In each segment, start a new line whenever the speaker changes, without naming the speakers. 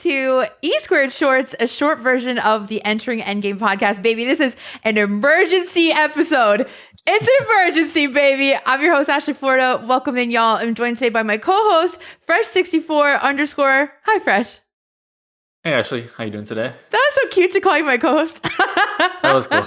to E Squared Shorts, a short version of the Entering Endgame podcast. Baby, this is an emergency episode. It's an emergency, baby. I'm your host, Ashley Florida. Welcome in, y'all. I'm joined today by my co-host, Fresh64_. Hi, Fresh.
Hey, Ashley. How you doing today?
That was so cute to call you my co-host.
That was cool.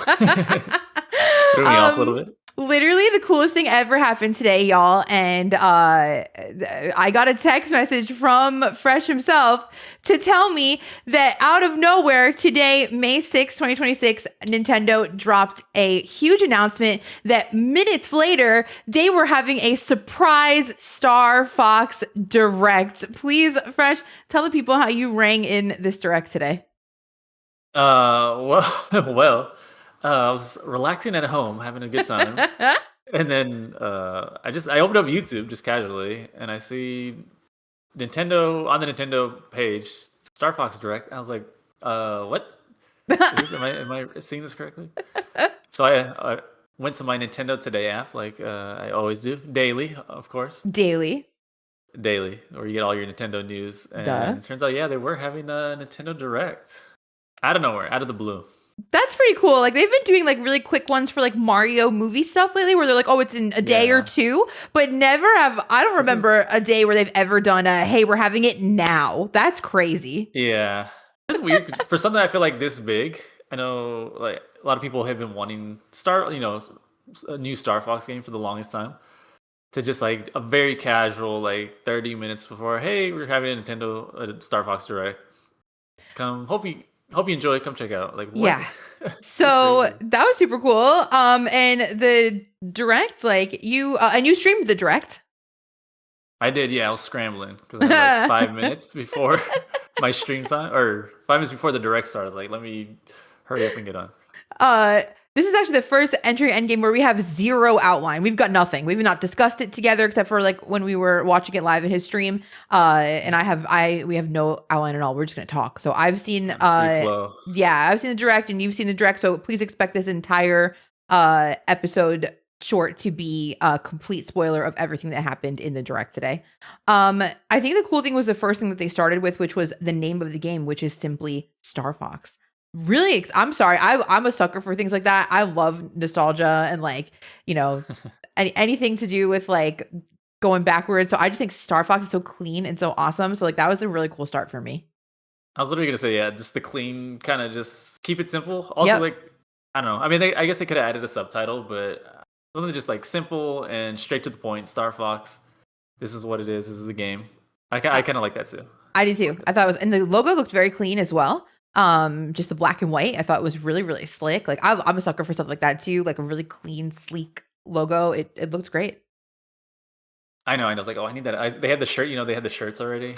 Threw me off a little bit.
Literally the coolest thing ever happened today, y'all. And I got a text message from Fresh himself to tell me that out of nowhere today, May 6, 2026, Nintendo dropped a huge announcement that minutes later, they were having a surprise Star Fox Direct. Please, Fresh, tell the people how you rang in this Direct today.
I was relaxing at home, having a good time, and then I opened up YouTube just casually, and I see Nintendo on the Nintendo page, Star Fox Direct. I was like, what? Am I seeing this correctly? So I went to my Nintendo Today app, like I always do, daily, of course.
Daily,
where you get all your Nintendo news, and it turns out, yeah, they were having a Nintendo Direct out of nowhere, out of the blue.
That's pretty cool. Like they've been doing like really quick ones for like Mario movie stuff lately where they're like, oh, it's in a day or two, but I don't remember a day where they've ever done hey, we're having it now. That's crazy.
Yeah. It's weird for something I feel like this big. I know like a lot of people have been wanting a new Star Fox game for the longest time. To just like a very casual, like 30 minutes before, hey, we're having a Star Fox Direct. Hope you enjoy it. Come check out. Like, what?
Yeah. So that was super cool. And the Direct, like and you streamed the Direct.
I did. Yeah, I was scrambling because I had like 5 minutes before my stream time, or 5 minutes before the Direct started. I was like, let me hurry up and get on.
This is actually the first Entering Endgame where we have zero outline. We've got nothing. We've not discussed it together except for like when we were watching it live in his stream. And we have no outline at all. We're just gonna talk. So I've seen I've seen the Direct and you've seen the Direct. So please expect this entire episode short to be a complete spoiler of everything that happened in the Direct today. I think the cool thing was the first thing that they started with, which was the name of the game, which is simply Star Fox. Really, I'm sorry. I'm a sucker for things like that. I love nostalgia and like, anything to do with like going backwards. So I just think Star Fox is so clean and so awesome. So like that was a really cool start for me.
I was literally gonna say, yeah, just the clean kind of just keep it simple. Also, like, I don't know. I mean, I guess they could have added a subtitle, but something just like simple and straight to the point. Star Fox. This is what it is. This is the game. I kind of like that too.
I do too. I thought it was, and the logo looked very clean as well. Just the black and white, I thought was really, really slick. Like I'm a sucker for stuff like that too, like a really clean, sleek logo. It looked great.
I know. I was like, oh, I need that. They had the shirt. They had the shirts already.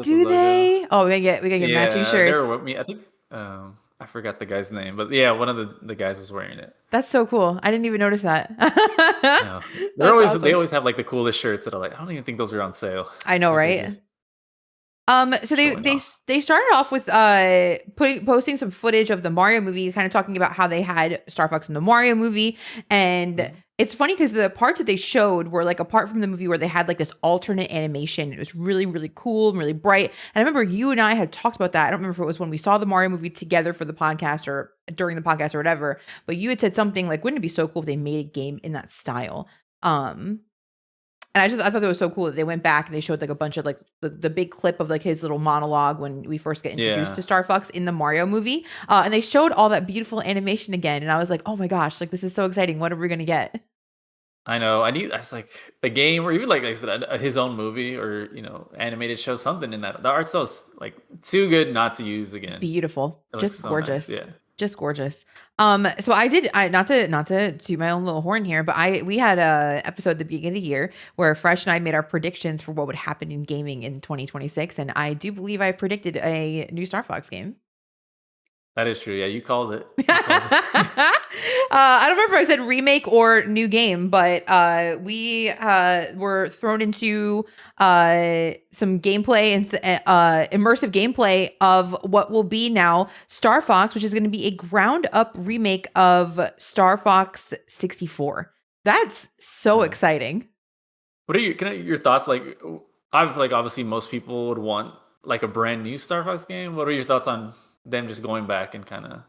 Do they? Oh, we gotta get matching shirts.
They were with me. I think I forgot the guy's name, but yeah, one of the guys was wearing it.
That's so cool. I didn't even notice that.
No. They always have like the coolest shirts that are like, I don't even think those are on sale.
I know, right? So they started off with posting some footage of the Mario movie, kind of talking about how they had Star Fox in the Mario movie, and it's funny because the parts that they showed were like apart from the movie where they had like this alternate animation. It was really, really cool and really bright. And I remember you and I had talked about that. I don't remember if it was when we saw the Mario movie together for the podcast or during the podcast or whatever, but you had said something like, wouldn't it be so cool if they made a game in that style? And I thought it was so cool that they went back and they showed like a bunch of like the big clip of like his little monologue when we first get introduced to Star Fox in the Mario movie. And they showed all that beautiful animation again. And I was like, oh my gosh, like this is so exciting. What are we going to get?
I know. That's like a game or even like I said, his own movie or, animated show, something in that. The art styl's like too good not to use again.
Beautiful. Just
so
gorgeous.
Nice. Yeah.
Just gorgeous. So I not to toot my own little horn here, but we had a episode at the beginning of the year where Fresh and I made our predictions for what would happen in gaming in 2026, and I do believe I predicted a new Star Fox game.
That is true. Yeah, you called it.
I don't remember if I said remake or new game, but we were thrown into some gameplay and immersive gameplay of what will be now Star Fox, which is going to be a ground up remake of Star Fox 64. That's so exciting.
What are your thoughts? Like, obviously most people would want like a brand new Star Fox game? What are your thoughts on them just going back and kind of?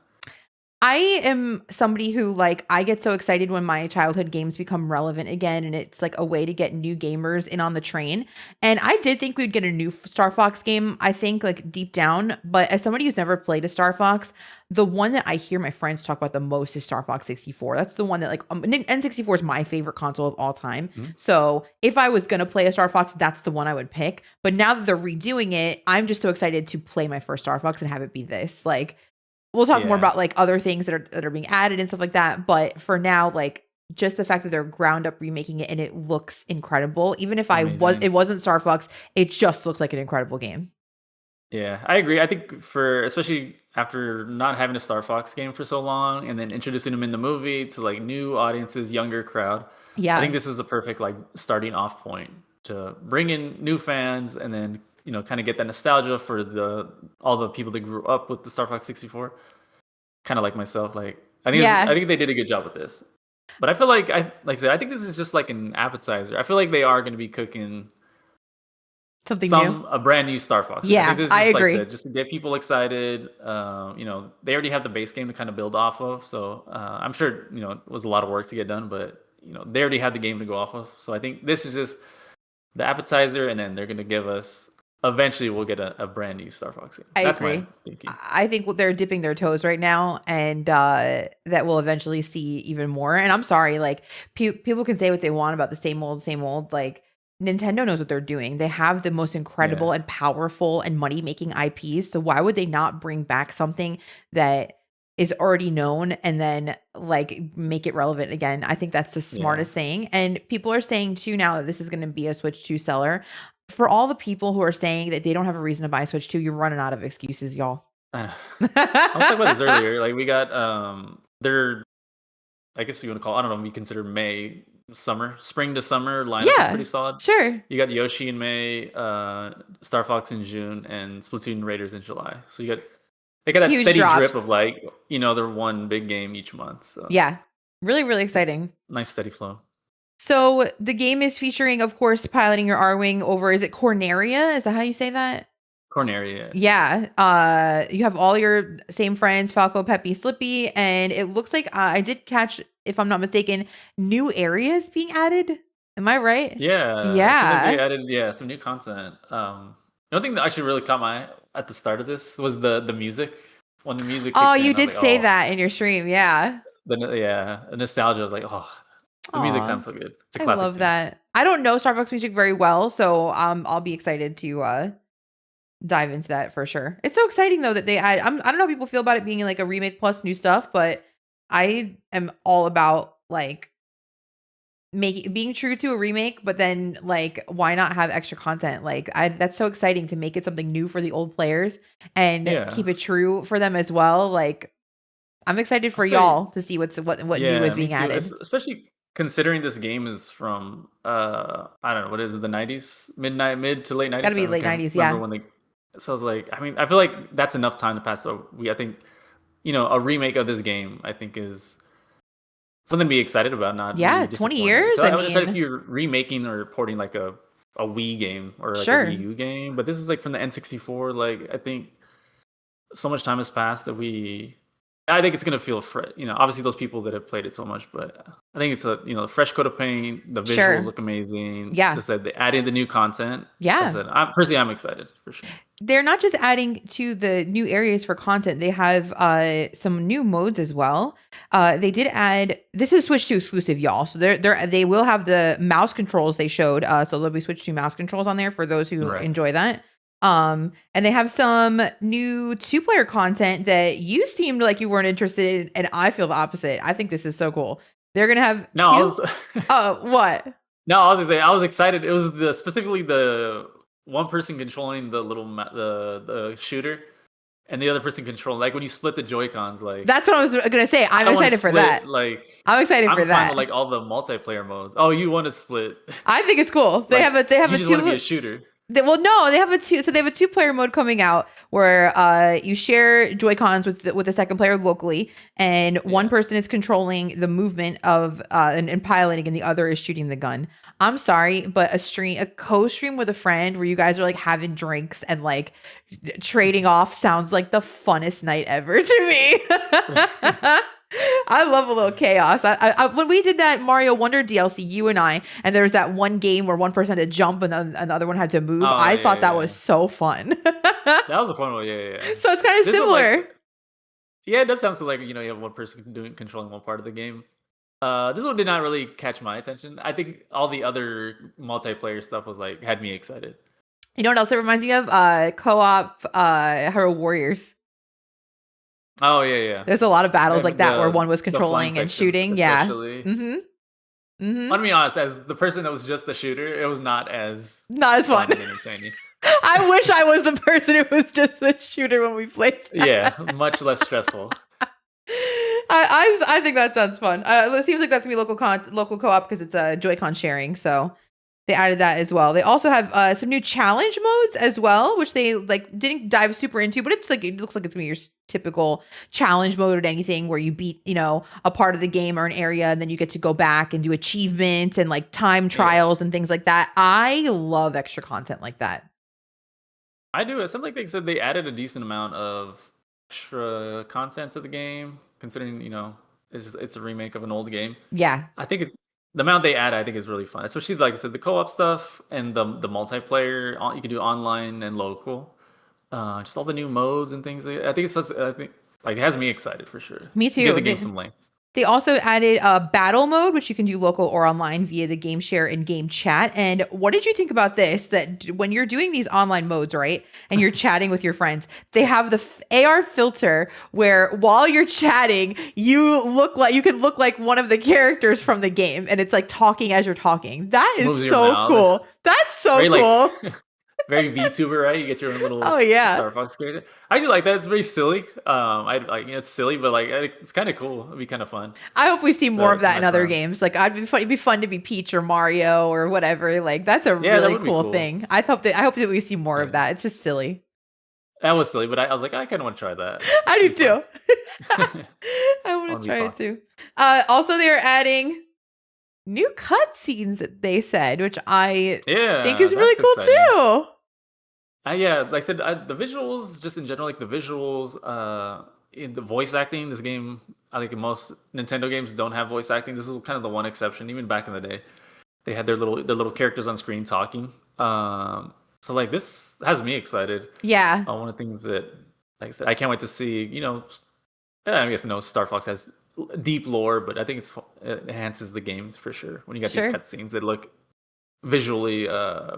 I am somebody who like I get so excited when my childhood games become relevant again and it's like a way to get new gamers in on the train. And I did think we'd get a new Star Fox game, I think like deep down, but as somebody who's never played a Star Fox, the one that I hear my friends talk about the most is Star Fox 64. That's the one that like N64 is my favorite console of all time. So, if I was going to play a Star Fox, that's the one I would pick. But now that they're redoing it, I'm just so excited to play my first Star Fox and have it be this. Like we'll talk more
Yeah,
about like other things that are being added and stuff like that. But for now, like just the fact that they're ground up remaking it and it looks incredible. Even if
amazing.
it wasn't Star Fox, it just looks like an incredible game.
Yeah, I agree. I think for especially after not having a Star Fox game for so long and then introducing them in the movie to like new audiences, younger crowd, I think
Yeah,
this is the perfect like starting off point to bring in new fans and then kind of get that nostalgia for the all the people that grew up with the Star Fox 64, kind of like myself. Like I
yeah,
think they did a good job with this. But I feel like I said I think this is just like an appetizer. I feel like they are going to be cooking
something new.
a brand new Star Fox game. I think
Yeah,
this is
I
just like I said,
agree.
just to get people excited. They already have the base game to kind of build off of, so I'm sure it was a lot of work to get done, but they already had the game to go off of. So I think this is just the appetizer, and then they're gonna give us. Eventually, we'll get a brand new Star Fox game.
I
That's my
agree.
thinking.
I think they're dipping their toes right now, and that we'll eventually see even more. And I'm sorry, like people can say what they want about the same old. Like Nintendo knows what they're doing. They have the most
Yeah,
incredible and powerful and money making IPs. So why would they not bring back something that is already known and then like make it relevant again? I think that's the
yeah.
smartest thing. And people are saying too now that this is going to be a Switch 2 seller for all the people who are saying that they don't have a reason to buy a Switch 2, you're running out of excuses, y'all.
I know. I was talking about this earlier. Like we got their I guess you want to call I don't know if you consider May spring to summer lineup is pretty
Yeah,
solid.
sure.
You got Yoshi in May, Star Fox in June, and Splatoon Raiders in July. So they got that
Huge
steady drip of
drops.
like their one big game each month. So
Yeah. Really, really
it's
exciting.
nice steady flow.
So the game is featuring, of course, piloting your R-Wing over, is it Corneria? Is that how you say that?
Corneria.
Yeah. You have all your same friends, Falco, Peppy, Slippy, and it looks like I did catch, if I'm not mistaken, new areas being added. Am I right?
Yeah, it seemed like they
Yeah.
added some new content. The only thing that actually really caught my eye at the start of this was the music. When the music
Oh,
kicked
you
in, I was
did
like,
say
oh,
that in your stream. Yeah.
the nostalgia. I was like, oh, the music
Aw.
sounds so good. It's a
I
classic
love
tune.
that. I don't know Starbucks music very well, so I'll be excited to dive into that for sure. It's so exciting though that they add. I don't know how people feel about it being like a remake plus new stuff, but I am all about like making being true to a remake, but then like why not have extra content? Like I that's so exciting to make it something new for the old players and
Yeah,
keep it true for them as well. Like I'm excited
I'll
for
say
y'all to see what new is
yeah, me
being
too.
added.
Especially considering this game is from I don't know what is it, the 90s, mid to late
Got to
90s.
be
I
late
can't
90s,
remember
yeah.
when they. So I was like, I mean, I feel like that's enough time to pass. So I think a remake of this game, I think is something to be excited about, not be
Yeah, 20
disappointed.
years?
Because
I
I would decide if
mean,
you're remaking or porting like a Wii game or like a Wii
sure.
U game, but this is like from the N64. Like I think so much time has passed that I think it's gonna feel fresh. Obviously those people that have played it so much, but I think it's a fresh coat of paint. The visuals
Sure.
look amazing.
Yeah.
They said they added the new content. I
Yeah.
said I'm excited for sure.
They're not just adding to the new areas for content. They have some new modes as well. They did add this is Switch 2 exclusive, y'all. So they will have the mouse controls they showed. So there'll be Switch 2 mouse controls on there for those who
Right.
enjoy that. And they have some new two-player content that you seemed like you weren't interested in, and I feel the opposite. I think this is so cool. They're gonna have
No, I
two.
was
Oh, what?
no, I was gonna say I was excited. It was specifically the one person controlling the little the shooter, and the other person controlling like when you split the Joy Cons. Like
That's what I was gonna say.
I
I'm
don't want to
excited for
split
that.
like
I'm excited
I'm
for
fine with
that.
like all the multiplayer modes. Oh, you want to split
I think it's cool.
like
They have
you
a
just want to be
two.
a shooter.
Well, no, they have a two. So they have a two-player mode coming out where you share Joy Cons with the second player locally, and one
Yeah.
person is controlling the movement of and piloting, and the other is shooting the gun. I'm sorry, but a co-stream with a friend where you guys are like having drinks and like trading off sounds like the funnest night ever to me. I love a little chaos. When we did that Mario Wonder DLC, you and there was that one game where one person had to jump and the other one had to move.
Oh
I
yeah,
thought that
yeah.
was so fun.
That was a fun one. Yeah, yeah, yeah.
So it's kind of
This one, like,
similar.
yeah, it does sound so like you have one person doing controlling one part of the game. This one did not really catch my attention. I think all the other multiplayer stuff was like had me excited.
You know what else it reminds me of? Co-op Hero Warriors.
Oh yeah, yeah.
There's a lot of battles like
And
that where one was
the flying
controlling and
sections,
shooting. Yeah.
especially.
Mm-hmm. Mm-hmm.
I'm gonna be honest, as the person that was just the shooter, it was not as
Not as fun.
fun and entertaining.
I wish I was the person who was just the shooter when we played
Yeah,
that.
much less stressful.
I think that sounds fun. It seems like that's gonna be local co-op because it's a Joy-Con sharing. So they added that as well. They also have some new challenge modes as well, which they like didn't dive super into, but it's like it looks like it's gonna be your typical challenge mode or anything where you beat a part of the game or an area, and then you get to go back and do achievements and like time
Yeah,
trials and things like that. I love extra content like that.
I do. It sounds like they said they added a decent amount of extra content to the game, considering it's a remake of an old game.
Yeah,
I think the amount they add, I think, is really fun, especially like I said, the co-op stuff and the multiplayer. You can do online and local. Just all the new modes and things. I think I think like it has me excited for sure.
me
Give
too.
the game some length.
They also added a battle mode, which you can do local or online via the game share and game chat. And what did you think about this? That when you're doing these online modes, right, and you're chatting with your friends, they have the AR filter where while you're chatting, you can look like one of the characters from the game, and it's like talking as you're talking. That is
Moves your
so
mouth.
cool. That's so
Very like
cool.
very VTuber, right? You get your own
Oh
little
yeah.
starfox character. I do like that. It's very silly. I like it's silly, but like it's kind of cool. It'd be kind of fun.
I hope we see more of
To
that in
mess
other
around.
games. Like, it'd be fun to be Peach or Mario or whatever. Like, that's a
Yeah, that
really
would be
cool
cool.
thing. I hope that we see more of
Yeah,
that. It's just silly.
that was silly, but I was like, I kind of want to try that.
I
It'd
do
be fun.
too. I
I
want
want
to
to be
try it
Fox.
too. Also, they are adding new cutscenes. They said, which I think
Yeah,
is really
that's
cool
exciting.
too.
Yeah, like I said, the visuals, just in general, like the visuals, in the voice acting, this game, I think most Nintendo games don't have voice acting. This is kind of the one exception. Even back in the day, they had their little characters on screen talking. So like this has me excited.
Yeah,
One of the things that, like I said, I can't wait to see. I guess Star Fox has deep lore, but I think it enhances the games for sure. When you got these
sure.
cutscenes that look visually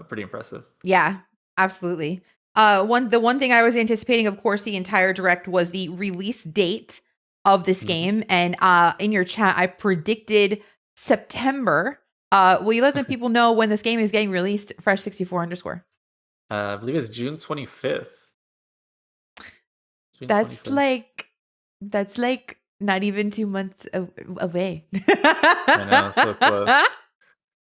pretty impressive.
Yeah, absolutely. The one thing I was anticipating, of course, the entire direct was the release date of this
Hmm.
game, and in your chat, I predicted September. Will you let the people know when this game is getting released? Fresh 64 underscore.
I believe it's June 25th. June
That's
25th.
like that's like not even 2 months away.
I know, so close.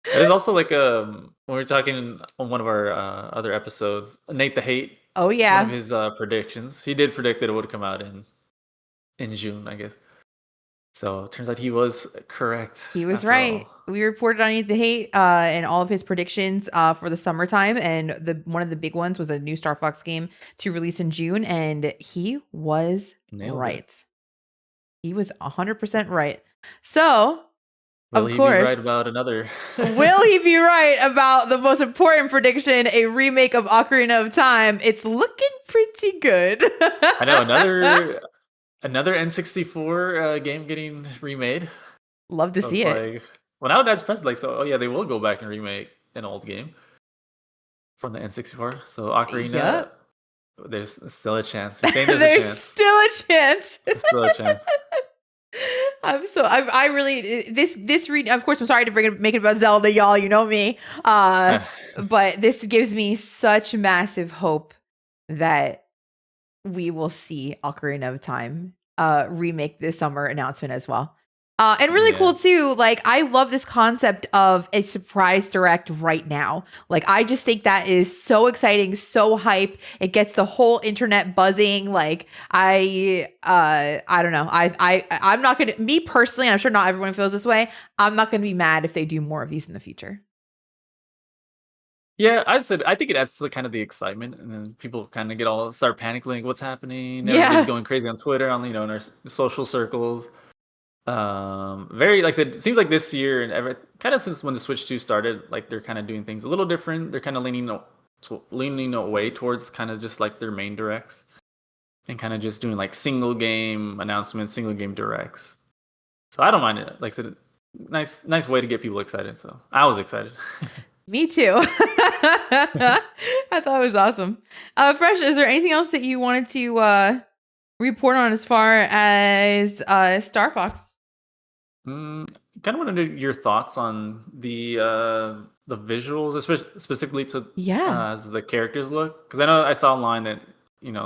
It is also like when we were talking on one of our other episodes, Nate the Hate,
Oh
one of
yeah,
his predictions. He did predict that it would come out in June, I guess. So it turns out he was correct
he was
after
right.
all.
We reported on Eat the Hate and all of his predictions for the summertime, and the one of the big ones was a new Star Fox game to release in June, and he was
Nailed it.
right. He was 100% right. So,
Will
of
he be right
course,
about another?
will he be right about the most important prediction, a remake of Ocarina of Time? It's looking pretty good.
I know another N64 game getting remade.
Love to
I
see
was
it.
like, well, now that's pressed like so. Oh yeah, they will go back and remake an old game from the N64. So Ocarina,
Yep.
there's still a chance. You're saying there's a
There's
chance.
still a chance.
There's still a chance.
I really this read, of course, I'm sorry to make it about Zelda, y'all, you know me. But this gives me such massive hope that we will see Ocarina of Time remake this summer announcement as well. And really
Yeah.
cool too. Like, I love this concept of a surprise direct right now. Like, I just think that is so exciting, so hype. It gets the whole internet buzzing. Like, I don't know. I'm not gonna, me personally, I'm sure not everyone feels this way. I'm not gonna be mad if they do more of these in the future.
Yeah, I said I think it adds to kind of the excitement, and then people kind of get all start panicking, what's happening? Everybody's
Yeah.
going crazy on Twitter, on in our social circles. Very like I said, it seems like this year and ever kind of since when the Switch 2 started, like they're kind of doing things a little different. They're kind of leaning away towards kind of just like their main directs and kind of just doing like single game announcements, single game directs. So I don't mind it. Like I said, nice way to get people excited. So I was excited.
Me too. I thought it was awesome. Fresh, is there anything else that you wanted to report on as far as Star Fox?
Mm, kind of want to know your thoughts on the visuals, specifically to
Yeah.
as the characters look. Because I know I saw online that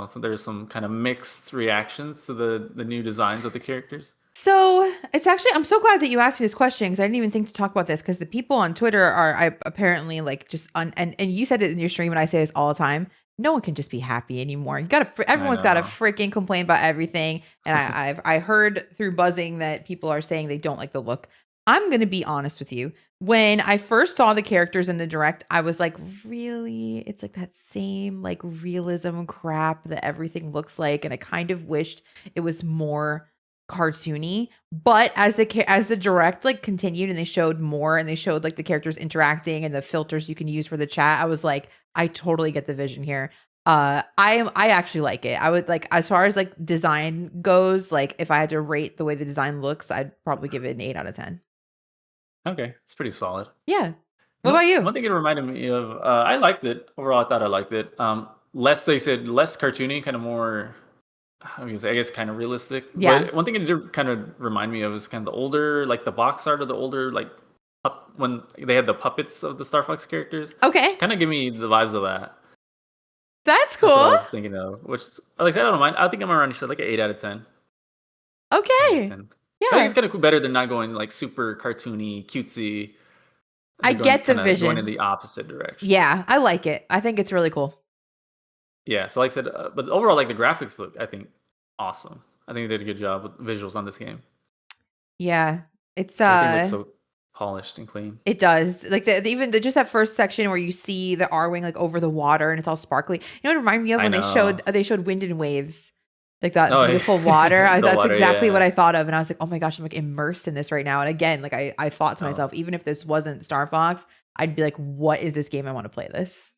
so there's some kind of mixed reactions to the new designs of the characters.
So it's actually, I'm so glad that you asked me this question because I didn't even think to talk about this because the people on Twitter are apparently like just and you said it in your stream and I say this all the time. No one can just be happy anymore. You gotta,
I
everyone's got to
know.
freaking complain about everything. And I heard through buzzing that people are saying they don't like the look. I'm gonna be honest with you. When I first saw the characters in the direct, I was like, really? It's like that same like realism crap that everything looks like, and I kind of wished it was more cartoony. But as the direct like continued and they showed more and they showed like the characters interacting and the filters you can use for the chat, I was like, I totally get the vision here. I actually like it. I would like, as far as like design goes, like if I had to rate the way the design looks, I'd probably give it an 8 out of 10.
Okay, it's pretty solid.
Yeah.
You
What
know,
about you?
one thing it reminded me of, I liked it overall. I thought I liked it. Less they said less cartoony, kind of more. How do you say? I guess kind of realistic.
Yeah.
But one thing it did kind of remind me of is kind of the older, like the box art of the older, like when they had the puppets of the Star Fox characters.
Okay.
Kind of give me the vibes of that.
That's
That's what I
cool.
was thinking of. Which, like I said, I don't mind. I think I'm around you said like an 8 out of 10. 8 out of 10.
Okay.
I think
Yeah.
it's kind of cool, better than not going like super cartoony, cutesy.
I
They're going
get the
kind of going in
vision.
the opposite direction.
Yeah, I like it. I think it's really cool.
Yeah, so like I said, but overall, like the graphics look, I think, awesome. I think they did a good job with visuals on this game.
Yeah. It's
Everything looks so polished and clean.
it does. Like even just that first section where you see the R wing like over the water and it's all sparkly. You know what it reminded me of
I
when
know.
they showed wind and waves. Like that
Oh,
beautiful water.
the
That's
water,
exactly what
yeah.
I thought of. And I was like, oh my gosh, I'm like immersed in this right now. And again, like I thought to
Oh,
myself, even if this wasn't Star Fox, I'd be like, what is this game? I want to play this.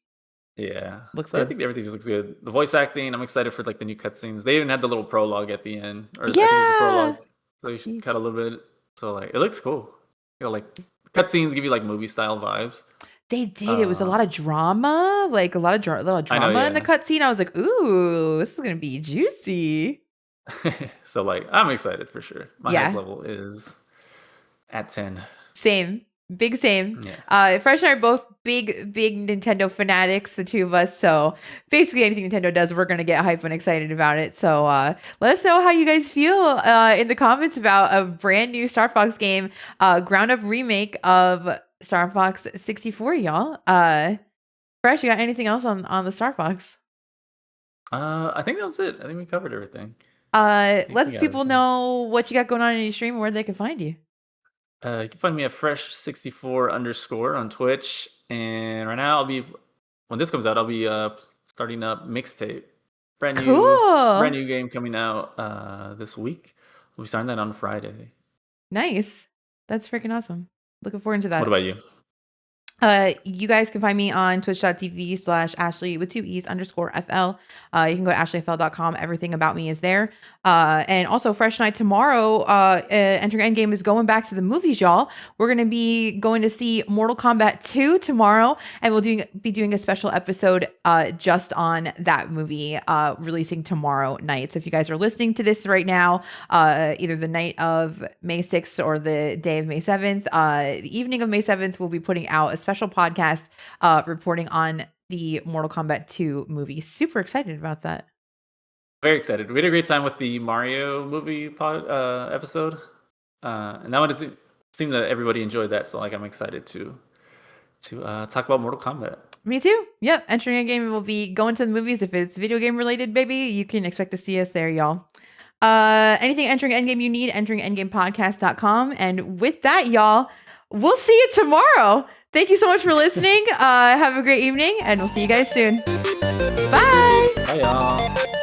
yeah.
Looks
So I
good.
think everything just looks good. The voice acting, I'm excited for like the new cutscenes. They even had the little prologue at the end, or I think it was the
Yeah.
prologue. So you should cut a little bit. So like, it looks cool. Like cutscenes give you like movie style vibes.
They did. It was a
Uh,
lot of drama, like a lot of little
I know,
drama in the
yeah.
cutscene. I was like, ooh, this is gonna be juicy.
So like, I'm excited for sure. My hype
Yeah.
level is at 10.
Same. Big same.
Yeah.
Fresh and I are both big Nintendo fanatics, the two of us. So basically anything Nintendo does, we're gonna get hype and excited about it. So let us know how you guys feel in the comments about a brand new Star Fox game, ground up remake of Star Fox 64, y'all. Fresh, you got anything else on the Star Fox?
I think that was it. I think we covered everything. I think we
Let
got
people
everything.
know what you got going on in your stream and where they can find you.
You can find me at fresh64 underscore on Twitch. And right now when this comes out, I'll be starting up mixtape. Brand
Cool.
new game coming out this week. We'll be starting that on Friday.
Nice. That's freaking awesome. Looking forward to
What
that.
about you?
You guys can find me on twitch.tv/Ashley with 2 E's underscore FL. You can go to ashleyfl.com. Everything about me is there. And also Fresh Night tomorrow, Entering Endgame is going back to the movies, y'all. We're going to be going to see Mortal Kombat 2 tomorrow, and we'll be doing a special episode just on that movie releasing tomorrow night. So if you guys are listening to this right now, either the night of May 6th or the day of May 7th, the evening of May 7th, we'll be putting out a special podcast reporting on the Mortal Kombat 2 movie. Super excited about that.
Very excited. We had a great time with the Mario movie episode. And that one just seemed that everybody enjoyed that, so like I'm excited to talk about Mortal Kombat.
Me too. Yep. Entering Endgame will be going to the movies. If it's video game related, baby, you can expect to see us there, y'all. Anything Entering Endgame you need, enteringendgamepodcast.com. And with that, y'all, we'll see you tomorrow. Thank you so much for listening. Have a great evening, and we'll see you guys soon. Bye.
Bye, y'all.